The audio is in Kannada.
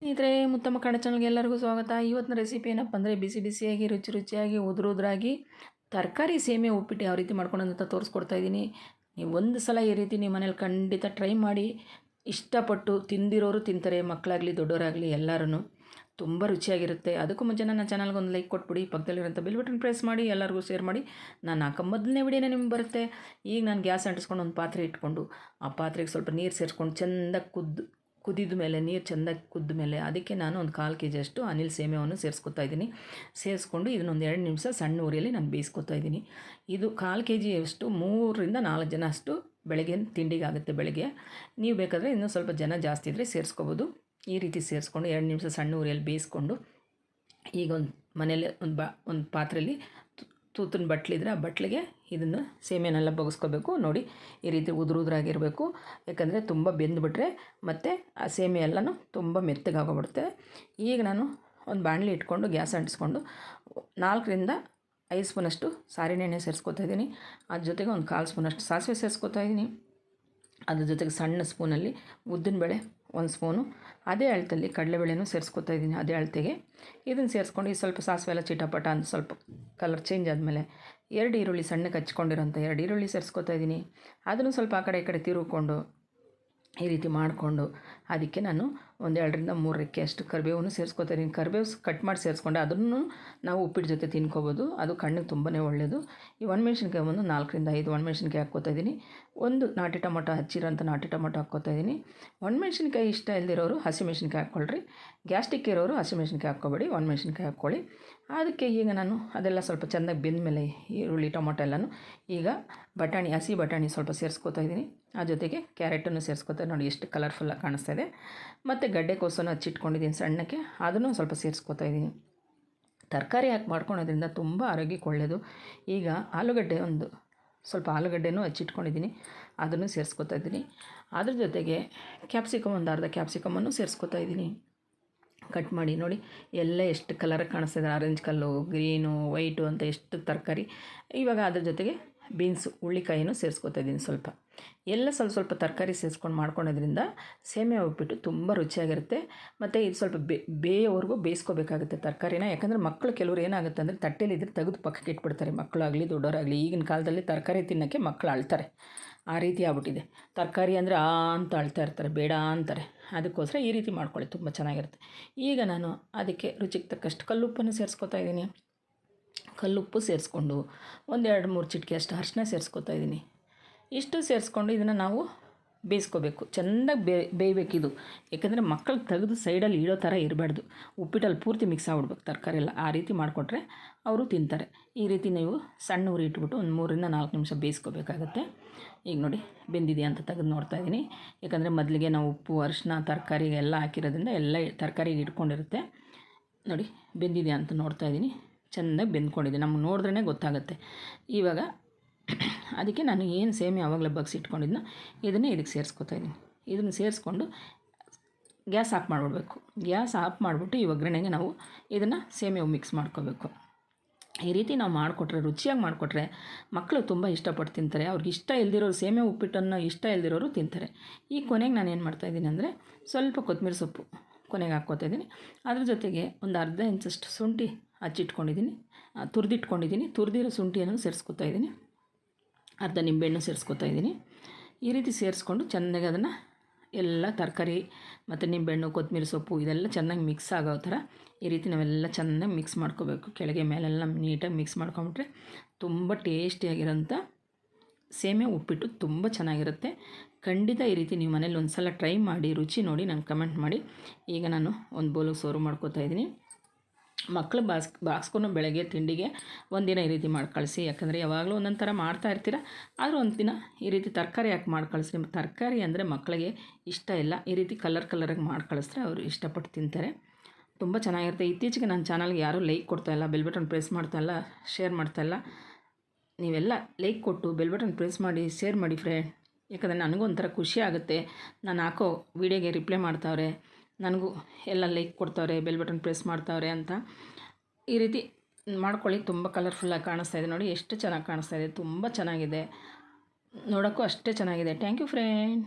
ಸ್ನೇಹಿತರೆ, ಮುತ್ತಮ್ಮ ಕನ್ನಡ ಚಾನಲ್ಗೆ ಎಲ್ಲರಿಗೂ ಸ್ವಾಗತ. ಇವತ್ತಿನ ರೆಸಿಪಿ ಏನಪ್ಪ ಅಂದರೆ ಬಿಸಿ ಬಿಸಿಯಾಗಿ ರುಚಿಯಾಗಿ ಉದುರುದ್ರಾಗಿ ತರಕಾರಿ ಸೇಮೆ ಉಪ್ಪಿಟ್ಟು ಯಾವ ರೀತಿ ಮಾಡ್ಕೊಂಡು ತೋರಿಸ್ಕೊಡ್ತಾ ಇದ್ದೀನಿ. ನೀವು ಒಂದು ಸಲ ಈ ರೀತಿ ನಿಮ್ಮ ಮನೇಲಿ ಖಂಡಿತ ಟ್ರೈ ಮಾಡಿ. ಇಷ್ಟಪಟ್ಟು ತಿಂದಿರೋರು ತಿಂತಾರೆ, ಮಕ್ಕಳಾಗಲಿ ದೊಡ್ಡವರಾಗಲಿ ಎಲ್ಲರೂ. ತುಂಬ ರುಚಿಯಾಗಿರುತ್ತೆ. ಅದಕ್ಕೂ ಮುಂಚೆ ನನ್ನ ಚಾನಲ್ಗೆ ಒಂದು ಲೈಕ್ ಕೊಟ್ಬಿಡಿ, ಪಕ್ಕದಲ್ಲಿರೋಂಥ ಬೆಲ್ ಬಟನ್ ಪ್ರೆಸ್ ಮಾಡಿ, ಎಲ್ಲರಿಗೂ ಶೇರ್ ಮಾಡಿ. ನಾನು ಹಾಕೋ ಮೊದಲನೇ ವಿಡಿಯೋನೇ ನಿಮ್ಗೆ ಬರುತ್ತೆ. ಈಗ ನಾನು ಗ್ಯಾಸ್ ಅಂಟಿಸ್ಕೊಂಡು ಒಂದು ಪಾತ್ರೆ ಇಟ್ಕೊಂಡು ಆ ಪಾತ್ರೆಗೆ ಸ್ವಲ್ಪ ನೀರು ಸೇರಿಸ್ಕೊಂಡು ಚೆಂದ ಕುದಿದ ಮೇಲೆ, ನೀರು ಚೆಂದಾಗಿ ಕುದ್ದ ಮೇಲೆ ಅದಕ್ಕೆ ನಾನು ಒಂದು 1/4 kg ಅಷ್ಟು ಅನಿಲ್ ಸೇಮೆಯನ್ನು ಸೇರಿಸ್ಕೊತಾ ಇದ್ದೀನಿ. ಸೇರಿಸ್ಕೊಂಡು ಇದನ್ನೊಂದು 2 ನಿಮಿಷ ಸಣ್ಣ ಉರಿಯಲ್ಲಿ ನಾನು ಬೇಯಿಸ್ಕೊತಾ ಇದ್ದೀನಿ. ಇದು 1/4 kg ಅಷ್ಟು 3 ರಿಂದ 4 ಜನ ಅಷ್ಟು ಬೆಳಗ್ಗೆ ತಿಂಡಿಗಾಗುತ್ತೆ. ಬೆಳಗ್ಗೆ ನೀವು ಬೇಕಾದರೆ ಇನ್ನೂ ಸ್ವಲ್ಪ ಜನ ಜಾಸ್ತಿ ಇದ್ದರೆ ಸೇರಿಸ್ಕೋಬೋದು. ಈ ರೀತಿ ಸೇರಿಸ್ಕೊಂಡು 2 ನಿಮಿಷ ಸಣ್ಣ ಉರಿಯಲ್ಲಿ ಬೇಯಿಸ್ಕೊಂಡು, ಈಗ ಒಂದು ಮನೇಲಿ ಒಂದು ಪಾತ್ರೆಯಲ್ಲಿ ತೂತಿನ ಬಟ್ಲಿದ್ರೆ ಆ ಬಟ್ಲಿಗೆ ಇದನ್ನು ಸೇಮೆನೆಲ್ಲ ಬಗ್ಸ್ಕೋಬೇಕು. ನೋಡಿ, ಈ ರೀತಿ ಉದುರಾಗಿರಬೇಕು. ಯಾಕಂದರೆ ತುಂಬ ಬೆಂದುಬಿಟ್ರೆ ಮತ್ತು ಆ ಸೇಮೆ ಎಲ್ಲನೂ ತುಂಬ ಮೆತ್ತಗಾಗೋಗ್ಬಿಡುತ್ತೆ. ಈಗ ನಾನು ಒಂದು ಬಾಣಲಿ ಇಟ್ಕೊಂಡು ಗ್ಯಾಸ್ ಅಂಟಿಸ್ಕೊಂಡು 4 ರಿಂದ 5 ಸ್ಪೂನಷ್ಟು ಸಾರಿನ ಎಣ್ಣೆ ಸೇರಿಸ್ಕೊತಾ ಇದ್ದೀನಿ. ಅದ್ರ ಜೊತೆಗೆ ಒಂದು 1/4 ಸ್ಪೂನಷ್ಟು ಸಾಸಿವೆ ಸೇರಿಸ್ಕೊತಾ ಇದ್ದೀನಿ. ಅದ್ರ ಜೊತೆಗೆ ಸಣ್ಣ ಸ್ಪೂನಲ್ಲಿ ಉದ್ದಿನಬೇಳೆ 1 ಸ್ಪೂನು, ಅದೇ ಅಳತೆಯಲ್ಲಿ ಕಡಲೆಬೇಳೆನೂ ಸೇರಿಸ್ಕೊತಾ ಇದ್ದೀನಿ. ಅದೇ ಅಳತೆಗೆ ಇದನ್ನು ಸೇರಿಸ್ಕೊಂಡು ಈ ಸ್ವಲ್ಪ ಸಾಸಿವೆ ಎಲ್ಲ ಚಿಟಪಟ ಅಂತ ಸ್ವಲ್ಪ ಕಲರ್ ಚೇಂಜ್ ಆದಮೇಲೆ 2 ಈರುಳ್ಳಿ ಸಣ್ಣಕ್ಕೆ ಹಚ್ಕೊಂಡಿರೋಂಥ 2 ಈರುಳ್ಳಿ ಸೇರಿಸ್ಕೊತಾ ಇದ್ದೀನಿ. ಅದನ್ನು ಸ್ವಲ್ಪ ಆ ಕಡೆ ಈ ಕಡೆ ತಿರುಗಿಕೊಂಡು ಈ ರೀತಿ ಮಾಡಿಕೊಂಡು ಅದಕ್ಕೆ ನಾನು ಒಂದು 2 ರಿಂದ 3 ರೆಕ್ಕೆ ಅಷ್ಟು ಕರಿಬೇವನ್ನು ಸೇರಿಸ್ಕೊತಾ ಇದ್ದೀನಿ. ಕರಿಬೇವು ಕಟ್ ಮಾಡಿ ಸೇರಿಸ್ಕೊಂಡೆ ಅದನ್ನು ನಾವು ಉಪ್ಪಿಟ್ಟು ಜೊತೆ ತಿನ್ಕೋಬೋದು. ಅದು ಕಣ್ಣಿಗೆ ತುಂಬಾ ಒಳ್ಳೆಯದು. ಈ ಒಣಮೆಣ್ಸಿನ್ಕಾಯಿ ಒಂದು 4 ರಿಂದ 5 ಒಣಮೆಣ್ಸಿನ್ಕಾಯಿ ಹಾಕ್ಕೋತಾ ಇದ್ದೀನಿ. ಒಂದು ನಾಟಿ ಟೊಮೊಟೊ ಹಚ್ಚಿರೋಂಥ ನಾಟಿ ಟೊಮೊಟೊ ಹಾಕ್ಕೋತಾ ಇದ್ದೀನಿ. ಒಣಮೆಣ್ಸಿನ್ಕಾಯಿ ಇಷ್ಟ ಇಲ್ದಿರೋರು ಹಸಿಮೆಣ್ಸಿನ್ಕಾಯಿ ಹಾಕ್ಕೊಳ್ರಿ. ಗ್ಯಾಸ್ಟ್ರಿಕ್ ಇರೋರು ಹಸಿಮೆಣ್ಸಿನ್ಕಾಯಿ ಹಾಕ್ಕೊಬೇಡಿ, ಒಣಮೆಣ್ಸಿನ್ಕಾಯಿ ಹಾಕ್ಕೊಳ್ಳಿ. ಅದಕ್ಕೆ ಈಗ ನಾನು ಅದೆಲ್ಲ ಸ್ವಲ್ಪ ಚೆಂದಾಗಿ ಬೆಂದ ಮೇಲೆ ಈರುಳ್ಳಿ ಟೊಮೊಟೊ ಎಲ್ಲನೂ ಈಗ ಹಸಿ ಬಟಾಣಿ ಸ್ವಲ್ಪ ಸೇರಿಸ್ಕೊತಾ ಇದ್ದೀನಿ. ಆ ಜೊತೆಗೆ ಕ್ಯಾರೆಟನ್ನು ಸೇರಿಸ್ಕೊತಾ ನೋಡಿ ಎಷ್ಟು ಕಲರ್ಫುಲ್ಲಾಗಿ ಕಾಣಿಸ್ತಾ ಇದೆ. ಮತ್ತು ಗಡ್ಡೆಕೋಸನ್ನು ಹಚ್ಚಿಟ್ಕೊಂಡಿದ್ದೀನಿ ಸಣ್ಣಕ್ಕೆ, ಅದನ್ನು ಸ್ವಲ್ಪ ಸೇರಿಸ್ಕೊತಾ ಇದ್ದೀನಿ. ತರಕಾರಿ ಹಾಕಿ ಮಾಡ್ಕೊಳೋದ್ರಿಂದ ತುಂಬ ಆರೋಗ್ಯಕ್ಕೆ ಒಳ್ಳೆಯದು. ಈಗ ಸ್ವಲ್ಪ ಆಲೂಗಡ್ಡೆನೂ ಹಚ್ಚಿಟ್ಕೊಂಡಿದ್ದೀನಿ, ಅದನ್ನು ಸೇರಿಸ್ಕೊತಾ ಇದ್ದೀನಿ. ಅದ್ರ ಜೊತೆಗೆ ಕ್ಯಾಪ್ಸಿಕಮ್ ಒಂದು ಅರ್ಧ ಕ್ಯಾಪ್ಸಿಕಮನ್ನು ಸೇರಿಸ್ಕೊತಾ ಇದ್ದೀನಿ ಕಟ್ ಮಾಡಿ. ನೋಡಿ ಎಲ್ಲ ಎಷ್ಟು ಕಲರಾಗಿ ಕಾಣಿಸ್ತಾ ಇದೆ, ಆರೆಂಜ್ ಕಲ್ಲು, ಗ್ರೀನು, ವೈಟು ಅಂತ ಎಷ್ಟು ತರಕಾರಿ. ಇವಾಗ ಅದ್ರ ಜೊತೆಗೆ ಬೀನ್ಸು ಹುಳ್ಳಿಕಾಯಿನೂ ಸೇರಿಸ್ಕೊತಾ ಇದ್ದೀನಿ. ಎಲ್ಲ ಸ್ವಲ್ಪ ತರಕಾರಿ ಸೇರಿಸ್ಕೊಂಡು ಮಾಡ್ಕೊಳೋದ್ರಿಂದ ಸೇಮೆ ಉಪ್ಪಿಟ್ಟು ತುಂಬ ರುಚಿಯಾಗಿರುತ್ತೆ. ಮತ್ತು ಇದು ಸ್ವಲ್ಪ ಬೇಯೋವರೆಗೂ ಬೇಯಿಸ್ಕೋಬೇಕಾಗುತ್ತೆ ತರಕಾರಿನ. ಯಾಕಂದರೆ ಮಕ್ಕಳು ಕೆಲವ್ರು ಏನಾಗುತ್ತೆ ಅಂದರೆ ತಟ್ಟೆಲಿದ್ರೆ ತೆಗೆದು ಪಕ್ಕಕ್ಕೆ ಇಟ್ಬಿಡ್ತಾರೆ, ಮಕ್ಕಳಾಗಲಿ ದೊಡ್ಡವರಾಗಲಿ. ಈಗಿನ ಕಾಲದಲ್ಲಿ ತರಕಾರಿ ತಿನ್ನೋಕ್ಕೆ ಮಕ್ಕಳು ಅಳ್ತಾರೆ, ಆ ರೀತಿ ಆಗ್ಬಿಟ್ಟಿದೆ. ತರಕಾರಿ ಅಂದರೆ ಅಂತ ಅಳ್ತಾ ಇರ್ತಾರೆ, ಬೇಡ ಅಂತಾರೆ. ಅದಕ್ಕೋಸ್ಕರ ಈ ರೀತಿ ಮಾಡ್ಕೊಳ್ಳಿ, ತುಂಬ ಚೆನ್ನಾಗಿರುತ್ತೆ. ಈಗ ನಾನು ಅದಕ್ಕೆ ರುಚಿಗೆ ತಕ್ಕಷ್ಟು ಕಲ್ಲುಪ್ಪನ್ನು ಸೇರಿಸ್ಕೊತಾ ಇದ್ದೀನಿ. ಕಲ್ಲುಪ್ಪು ಸೇರಿಸ್ಕೊಂಡು ಒಂದು 2-3 ಚಿಟಿಕೆ ಅಷ್ಟು ಅರಿಶಿನ ಸೇರಿಸ್ಕೊತಾ ಇದ್ದೀನಿ. ಇಷ್ಟು ಸೇರಿಸ್ಕೊಂಡು ಇದನ್ನು ನಾವು ಬೇಯಿಸ್ಕೋಬೇಕು, ಚೆಂದಾಗಿ ಬೇಯಬೇಕಿದು. ಯಾಕಂದರೆ ಮಕ್ಕಳು ತೆಗೆದು ಸೈಡಲ್ಲಿ ಇಡೋ ಥರ ಇರಬಾರ್ದು, ಉಪ್ಪಿಟ್ಟಲ್ಲಿ ಪೂರ್ತಿ ಮಿಕ್ಸ್ ಆಗ್ಬಿಡ್ಬೇಕು ತರಕಾರಿ ಎಲ್ಲ. ಆ ರೀತಿ ಮಾಡಿಕೊಟ್ರೆ ಅವರು ತಿಂತಾರೆ. ಈ ರೀತಿ ನೀವು ಸಣ್ಣ ಉರಿ ಇಟ್ಬಿಟ್ಟು ಒಂದು 3 ರಿಂದ 4 ನಿಮಿಷ ಬೇಯಿಸ್ಕೋಬೇಕಾಗತ್ತೆ. ಈಗ ನೋಡಿ ಬೆಂದಿದೆಯಾ ಅಂತ ತೆಗೆದು ನೋಡ್ತಾ ಇದ್ದೀನಿ. ಯಾಕಂದರೆ ಮೊದಲಿಗೆ ನಾವು ಉಪ್ಪು ಅರಿಶಿನ ತರಕಾರಿಗೆ ಎಲ್ಲ ಹಾಕಿರೋದ್ರಿಂದ ಎಲ್ಲ ತರಕಾರಿಗೆ ಇಟ್ಕೊಂಡಿರುತ್ತೆ. ನೋಡಿ ಬೆಂದಿದೆಯಾ ಅಂತ ನೋಡ್ತಾ ಇದ್ದೀನಿ. ಚೆನ್ನಾಗಿ ಬೆಂದ್ಕೊಂಡಿದೆ, ನಮ್ಗೆ ನೋಡಿದ್ರೇ ಗೊತ್ತಾಗುತ್ತೆ. ಇವಾಗ ಅದಕ್ಕೆ ನಾನು ಏನು ಸೇಮೆ ಆವಾಗಲೇ ಬಗ್ಸಿಟ್ಕೊಂಡಿದ್ನೋ ಇದನ್ನೇ ಇದಕ್ಕೆ ಸೇರಿಸ್ಕೊತಾ ಇದ್ದೀನಿ. ಇದನ್ನು ಸೇರಿಸ್ಕೊಂಡು ಗ್ಯಾಸ್ ಆಫ್ ಮಾಡಿಬಿಡ್ಬೇಕು. ಗ್ಯಾಸ್ ಆಫ್ ಮಾಡಿಬಿಟ್ಟು ಈ ಒಗ್ಗರಣೆಗೆ ನಾವು ಇದನ್ನು ಸೇಮೆ ಮಿಕ್ಸ್ ಮಾಡ್ಕೋಬೇಕು. ಈ ರೀತಿ ನಾವು ಮಾಡಿಕೊಟ್ರೆ, ರುಚಿಯಾಗಿ ಮಾಡಿಕೊಟ್ರೆ ಮಕ್ಕಳು ತುಂಬ ಇಷ್ಟಪಟ್ಟು ತಿಂತಾರೆ. ಅವ್ರಿಗೆ ಇಷ್ಟ ಇಲ್ದಿರೋರು, ಸೇಮೆ ಉಪ್ಪಿಟ್ಟನ್ನು ಇಷ್ಟ ಇಲ್ದಿರೋರು ತಿಂತಾರೆ. ಈ ಕೊನೆಗೆ ನಾನು ಏನು ಮಾಡ್ತಾಯಿದ್ದೀನಿ ಅಂದರೆ ಸ್ವಲ್ಪ ಕೊತ್ತಂಬರಿ ಸೊಪ್ಪು ಕೊನೆಗೆ ಹಾಕ್ಕೋತಾ ಇದ್ದೀನಿ. ಅದ್ರ ಜೊತೆಗೆ ಒಂದು ಅರ್ಧ ಇಂಚಷ್ಟು ಶುಂಠಿ ಹಚ್ಚಿಟ್ಕೊಂಡಿದ್ದೀನಿ, ತುರಿದಿಟ್ಕೊಂಡಿದ್ದೀನಿ. ತುರಿದಿರೋ ಶುಂಠಿಯನ್ನು ಸೇರಿಸ್ಕೊತಾ ಇದ್ದೀನಿ. ಅರ್ಧ ನಿಂಬೆಹಣ್ಣು ಸೇರಿಸ್ಕೊತಾ ಇದ್ದೀನಿ. ಈ ರೀತಿ ಸೇರಿಸ್ಕೊಂಡು ಚೆನ್ನಾಗಿ ಅದನ್ನು ಎಲ್ಲ ತರಕಾರಿ ಮತ್ತು ನಿಂಬೆಹಣ್ಣು ಕೊತ್ತಂಬರಿ ಸೊಪ್ಪು ಇದೆಲ್ಲ ಚೆನ್ನಾಗಿ ಮಿಕ್ಸ್ ಆಗೋ ಥರ ಈ ರೀತಿ ನಾವೆಲ್ಲ ಚೆನ್ನಾಗಿ ಮಿಕ್ಸ್ ಮಾಡ್ಕೋಬೇಕು. ಕೆಳಗೆ ಮೇಲೆಲ್ಲ ನೀಟಾಗಿ ಮಿಕ್ಸ್ ಮಾಡ್ಕೊಂಬಿಟ್ರೆ ತುಂಬ ಟೇಸ್ಟಿಯಾಗಿರೋಂಥ ಸೇಮೆ ಉಪ್ಪಿಟ್ಟು ತುಂಬ ಚೆನ್ನಾಗಿರುತ್ತೆ. ಖಂಡಿತ ಈ ರೀತಿ ನೀವು ಮನೇಲಿ ಒಂದು ಸಲ ಟ್ರೈ ಮಾಡಿ, ರುಚಿ ನೋಡಿ ನನಗೆ ಕಮೆಂಟ್ ಮಾಡಿ. ಈಗ ನಾನು ಒಂದು ಬೌಲಿಗೆ ಸರ್ವ್ ಮಾಡ್ಕೋತಾ ಇದ್ದೀನಿ. ಮಕ್ಕಳು ಬಾಕ್ಸ್ಕೊಂಡು ಬೆಳಗ್ಗೆ ತಿಂಡಿಗೆ ಒಂದಿನ ಈ ರೀತಿ ಮಾಡಿ ಕಳಿಸಿ. ಯಾಕಂದರೆ ಯಾವಾಗಲೂ ಒಂದೊಂದು ಥರ ಮಾಡ್ತಾ ಇರ್ತೀರ, ಆದರೂ ಒಂದು ದಿನ ಈ ರೀತಿ ತರಕಾರಿ ಹಾಕಿ ಮಾಡಿ ಕಳಿಸ್ರಿ. ತರಕಾರಿ ಅಂದರೆ ಮಕ್ಕಳಿಗೆ ಇಷ್ಟ ಇಲ್ಲ, ಈ ರೀತಿ ಕಲರಾಗಿ ಮಾಡಿ ಕಳಿಸ್ರೆ ಅವರು ಇಷ್ಟಪಟ್ಟು ತಿಂತಾರೆ. ತುಂಬ ಚೆನ್ನಾಗಿರುತ್ತೆ. ಇತ್ತೀಚೆಗೆ ನನ್ನ ಚಾನಲ್ಗೆ ಯಾರೂ ಲೈಕ್ ಕೊಡ್ತಾಯಿಲ್ಲ, ಬೆಲ್ ಬಟನ್ ಪ್ರೆಸ್ ಮಾಡ್ತಾಯಿಲ್ಲ, ಶೇರ್ ಮಾಡ್ತಾಯಿಲ್ಲ. ನೀವೆಲ್ಲ ಲೈಕ್ ಕೊಟ್ಟು ಬೆಲ್ ಬಟನ್ ಪ್ರೆಸ್ ಮಾಡಿ ಶೇರ್ ಮಾಡಿ ಫ್ರೆಂಡ್. ಯಾಕಂದರೆ ನನಗೂ ಒಂಥರ ಖುಷಿ ಆಗುತ್ತೆ. ನಾನು ಹಾಕೋ ವೀಡಿಯೋಗೆ ರಿಪ್ಲೈ ಮಾಡ್ತಾವ್ರೆ, ನನಗೂ ಎಲ್ಲ ಲೈಕ್ ಕೊಡ್ತಾವ್ರೆ, ಬೆಲ್ ಬಟನ್ ಪ್ರೆಸ್ ಮಾಡ್ತಾವ್ರೆ ಅಂತ. ಈ ರೀತಿ ಮಾಡ್ಕೊಳ್ಳಿ. ತುಂಬ ಕಲರ್ಫುಲ್ಲಾಗಿ ಕಾಣಿಸ್ತಾ ಇದೆ. ನೋಡಿ ಎಷ್ಟು ಚೆನ್ನಾಗಿ ಕಾಣಿಸ್ತಾ ಇದೆ, ತುಂಬ ಚೆನ್ನಾಗಿದೆ, ನೋಡೋಕ್ಕೂ ಅಷ್ಟೇ ಚೆನ್ನಾಗಿದೆ. Thank you friend.